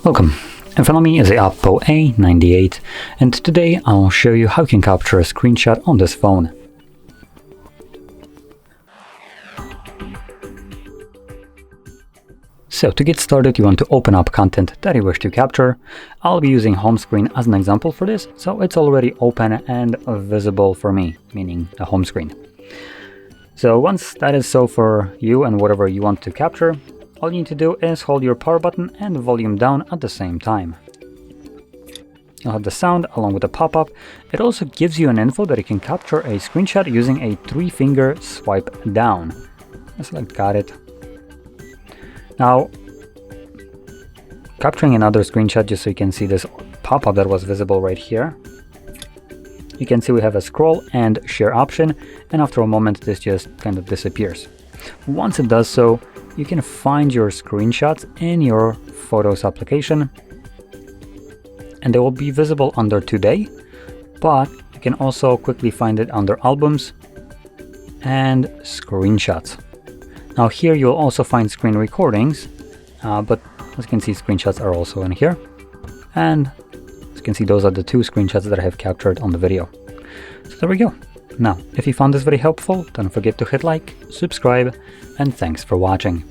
Welcome. In front of me is the OPPO A98, and today I'll show you how you can capture a screenshot on this phone. So to get started, you want to open up content that you wish to capture. I'll be using home screen as an example for this, so it's already open and visible for me, meaning the home screen. So once that is so for you and whatever you want to capture, all you need to do is hold your power button and volume down at the same time. You'll have the sound along with the pop-up. It also gives you an info that you can capture a screenshot using a 3-finger swipe down. I select got it. Now, capturing another screenshot just so you can see this pop-up that was visible right here. You can see we have a scroll and share option, and after a moment this just kind of disappears. Once it does so, you can find your screenshots in your Photos application, and they will be visible under Today, but you can also quickly find it under Albums and Screenshots. Now here you'll also find screen recordings, but as you can see, screenshots are also in here, and as you can see, those are the 2 screenshots that I have captured on the video. So there we go. Now, if you found this very helpful, don't forget to hit like, subscribe, and thanks for watching.